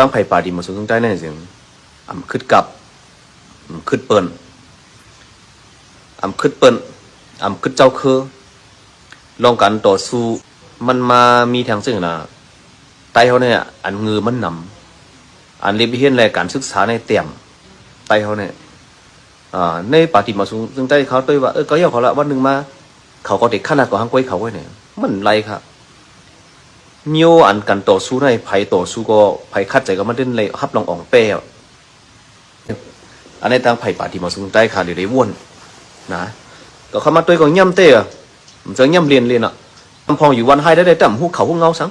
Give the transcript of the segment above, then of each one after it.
ตั้งไผ่ป่าดีมาสู่ตรงใต้แน่เสียงอ่ำคึดกับคึดเปิ้นอ่ำคึดเปิ้นอ่ำคึดเจ้าคือลองกันต่อสู้มันมามีทางซึ่งนะไต้เขาเนี่ยอันเงือมันนำอันเรียบเฮียนแลการศึกษาในเตี่ยมไต้เขาเนี่ยในปฏิมาซึ่งใต้เขาตัวว่าก็ย่อเขาละวันหนึ่งมาเขาก็เด็กขนาดกว่าห้างก้อยเขาไว้เนี่ยมันไรครับมีโออันกันต่อสู้ในไผ่ต่อสู้ก็ไผ่คัดใจก็มันเล่นเลยฮับลองอ่องเป้อันนี้ทางไผ่ปฏิมาซึ่งใต้ขาเดี๋ยวได้วนนะก็เข้ามาตัวก็ย่ำเต้มันจะย่ำเรียนอ่ะคำพองอยู่วันให้ได้แต่หูเขาหูเงาสัง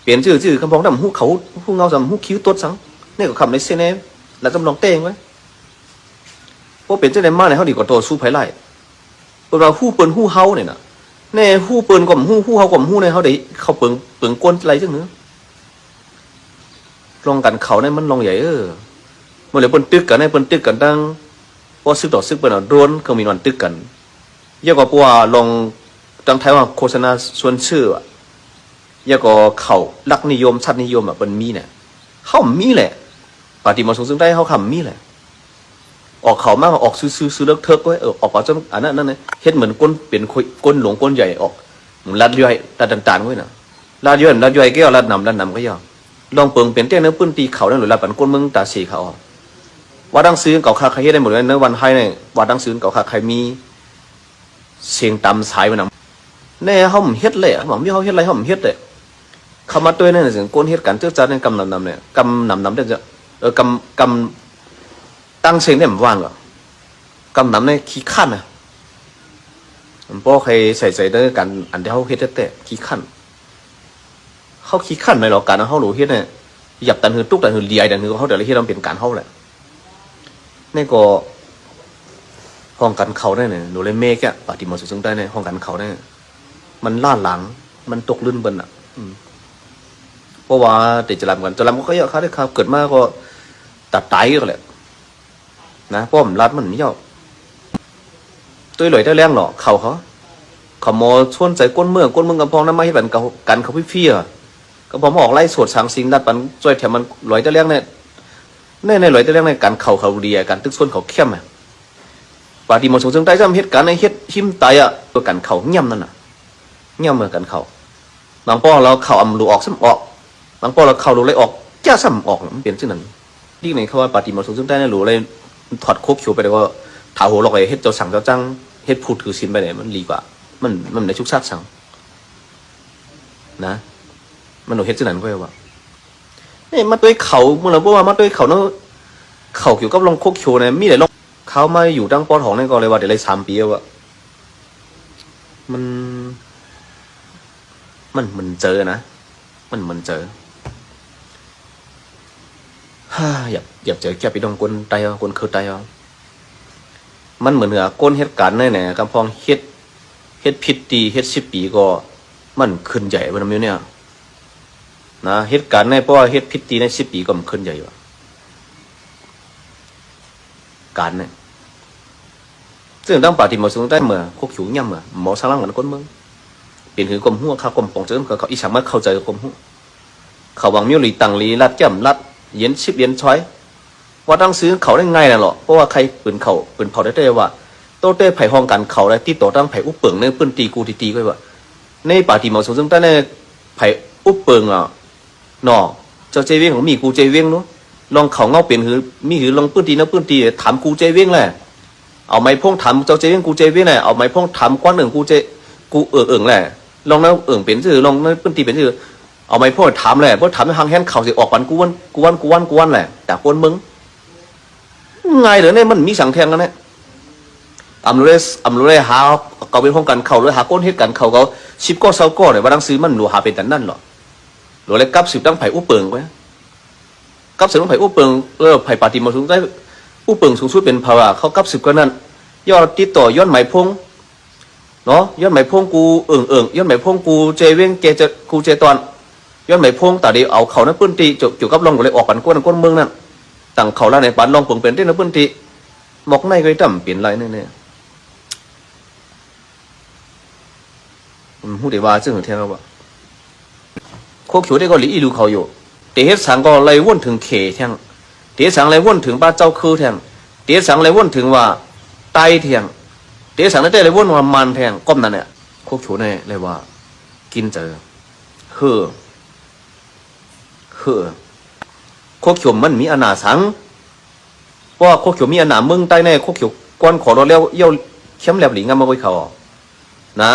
เปลี่ยนชื่อคำพองแต่หูเขาหูเงาสังหูคิ้วตัวสังนี่ก็คำในเซเน่แล้วจำลองเต้งไว้เพราะเป็นเจ้าในมาในเขาดีกว่าตัวสู้ไผ่ไล่เราหูเปิลหูเฮาเนี่ยนะแน่หูเปิลกว่าหูเฮากว่าหูในเขาได้เขาเปิงก้นอะไรจังเนื้อลองกันเขาเนี่ยมันลองใหญ่เมื่อไหร่เปิลตึกกันในเปิลตึกกันตั้งพอซึกต่อซึกเปิลอ่ะร้วนเขามีวันตึกกันเยอะกว่าปัวลองตั้งไทยว่าโฆษณาส่วนชื่ออ่ะเยอะกว่าเขาลักนิยมชาตินิยมอ่ะเป็นมีเนี่ยเขามีแหละปฏิมาซึ่งได้เขาคำมีแหละออกเขามากออกซื้อเลิกเทิกไว้ออกมาจนอันนั้นเนี่ยเฮ็ดเหมือนก้นเป็นก้นหลงก้นใหญ่ออกรัดย่อยรัดต่างๆไว้น่ะรัดย่อยแก้วรัดนำก็ย่อลองเปิงเป็นเตี้ยเนื้อปื้นตีเขานั่นหรือรัดปันก้นมึงตาสีเขาว่าดังซื้อเก่าคาใครเฮ็ดได้หมดเลยเนื้อวันให้เนี่ยว่าดังซื้อเก่าคาใครมีเสียงตำสายมันนำแน่เขาเฮ็ดเลยบอกมีเขาเฮ็ดอะไรเขาเฮ็ดเลยเขามาตัวเนี่ยเสียงก้นเฮ็ดกันเจ้าจัดเนี่ยกำนำเนี่ยกำนำได้จะกำตั้งเสียงเนี่ยมันว่างเหรอกำนำเนี่ยขี้ขั้นอ่ะมันพอใครใส่ได้กันอันที่เขาเฮ็ดแต่ขี้ขั้นเขาขี้ขั้นไหมหรอกการเขาหลูเฮ็ดเนี่ยหยับตันหือตุ๊กตันหือเลียตันหือเขาเดี๋ยวเฮ็ดเราเป็นการเขาแหละนี่ก็ห้องกันเขาได้เนี่ยหนูเลยเมฆอะปฏิมาสุซึ่งได้เนี่ยห้องกันเขาได้มันล่าหลังมันตกลื่นบนอ่ะเพราะว่าติดจะลำกันจะลำก็เยอะครับได้ครับเกิดมาก็ตัดไตก็แหละนะเพราะมันรัดมันไม่ยอมตัวหลอยได้แรงหรอเขาโมชวนใจก้นเมืองกำพองน้ำไม่ให้บันกันเขาพี่ก็พอมาออกไล่สวดสางสิงดัดปันจ่วยแถมมันหลอยได้แรงเนี่ยในหลอยได้แรงในการเขาเดียการตึกส่วนเขาเข้มอ่ะปฏิมาสงฆ์จึงได้จำเหตุการณ์ในเหตุหิมตายอ่ะตัวกันเขาเงี่ยมนั่นน่ะเงี่ยมเหมือนกันเขาบางป้อเราเขาอำลูออกซ้ำออกบางป้อเราเขาลูเลยออกจ้าซ้ำออกมันเปลี่ยนชื่อนั้นที่ไหนเขาว่าปฏิมาสงฆ์จึงได้ในหลูเลยถอดโคบเขียวไปเลยว่าถาหัวลอกไปเฮ็ดเจ้าสั่งเจ้าจังเฮ็ดพูดถือสินไปเลยมันดีกว่ามันในชุกชาติสั่งนะมันหนูเฮ็ดชื่อนั้นก็ว่าเนี่ยมาด้วยเขาเมื่อเราบอกว่ามาด้วยเขาเนาะเขาเกี่ยวกับลองโคบเขียวเนี่ยมีแต่ลองเขามาอยู่ตั้งปอทองนี่ก็เลยว่าเดี๋ยวเลย3 ปีแล้วอะมันเจอนะมันเจออยากเจอแก่ไปดองคนตายคนคือตายมันเหมือนก้นเหตุการณ์นี่แหละกำพองเฮ็ดผิดตีเฮ็ด10 ปีก็มันขึ้นใหญ่บนนี้เนี่ยนะเหตุการณ์ในเพราะว่าเฮ็ดผิดตีใน10 ปีก็มันขึ้นใหญ่ว่ะการเนี่ยซึ่งตั้งปฏิมาสูงได้เมื่อคุกขิวย่ำเมื่อหมอสร้างกันก้นมึงเปลี่ยนคือกลมหัวข้ากลมปองเจิมเขาอีสามารถเข้าใจกลมหัวเขาวางมิ้วหลีตังหลีลัดแก้มลัดเย็น10 เย็นช้อยว่าตั้งซื้อเขาได้ง่ายนะหรอเพราะว่าใครปืนเผาได้ว่าโตเต้ไผ่ห้องกันเขาได้ที่ต่อตั้งไผ่อุปเปิงในปืนตีกูตีก็ว่าในปฏิมาสูงได้ในไผ่อุปเปิงหนอเจ้าเจเวียงของมีกูเจเวียงนู้ลองเขาเงาเปลี่ยนคือมีหือลองปืนตีถามกูเจเวียงแหละเอาไม้พงถามเจ้าเจเวียงกูเจเวียงแหละเอาไม้พงถามกว้านหนึ่งกูแหละลองนั้นเป็นชื่อลองนั้นปืนตีเป็นชื่อเอาไม้พงถามแหละเพราะถามในทางแฮนเขาสิออกปันกูวันแหละแต่คนมึงไงเหรอเนี่ยมันมีสังแทงกันเนี่ยอำรู้เลยหาเขาเป็นห้องกันเขาเลยหาก้นเหตุกันเขา10 ก้อ20 ก้อเนี่ยว่าดังซื้อมันหนูหาเป็นแต่นั่นหรอหรือเลยกับ10 ตั้งไผ่อุปเปิงไว้กับ10 ตั้งไผ่อุปเปิงไผ่ปฏิมาสูงได้อุปเปิงสูงสุดเป็นภาวะเขากับ10 ก็นั่นยอดติดต่อย้อนไหมพงเนาะย้อนไหมพงกูย้อนไหมพงกูเจเว้งกูเจตอนย้อนไหมพงแต่เดี๋ยวเอาเขานั้นปื้นตีจุกับลองเลยออกกันก้นเมืองนั่นต่างเขาละในปานลองเปิงเป็นที่นั้นปื้นตีหมอกในก็จำเปลี่ยนไรเนี่ยหูเดว่าซึ่งเทียนเราว่าโคกเขียวได้ก็หลีอีลูเขาอยู่ เตเฮ็ดสังก็เลยว่นถึงเขแทงเตเฮ็ดสังเลยว่นถึงบ้านเจ้าคือแทงเตเฮ็ดสังเลยว่นถึงว่าไตแทงเตเฮ็ดสังได้เลยว่นว่ามันแทงก้มนั่นเนี่ยโคกโฉเนี่ยเลยว่ากินเจอเฮือโคกโฉมันมีอนาสังเพราะว่าโคกโฉมีอนาเมืองใต้แน่โคกโฉกวนขอเราแล้วเยี่ยวเข้มแหลบหลิงงามมาไว้เขานะ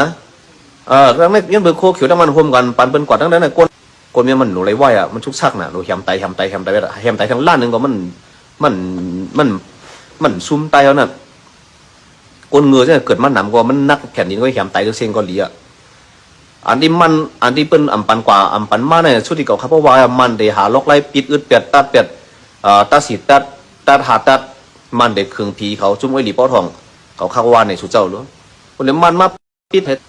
แล้วไม่ยังเบิ่งโคกโฉทั้งมันห่มกันปันเป็นกวาดทั้งนั้นน่ะกวนเมียมันหนูไรไหวอ่ะมันชุกชักน่ะหนูแฮมไตไปแฮมไตทั้งล้านนึงก็มันซุ่มไตเอาน่ะกวนเงือเนี่ยเกิดมันหนำก็มันนักแผ่นดินก็แฮมไตก็เซ็งก็เหลียอันที่เป็นอัมปันกว่าอัมปันมาเนี่ยชุดที่เก่าครับเพราะว่ามันเดหาล็อกไล่ปิดอึดเปียดตัดเปียดตาสีตัดหาตัดมันเด็กเครื่องผีเขาจุ่มไว้หลีป้อทองเขาข้าววานในสุเจ้าหรือคนเดียวมันมาปิดเพชร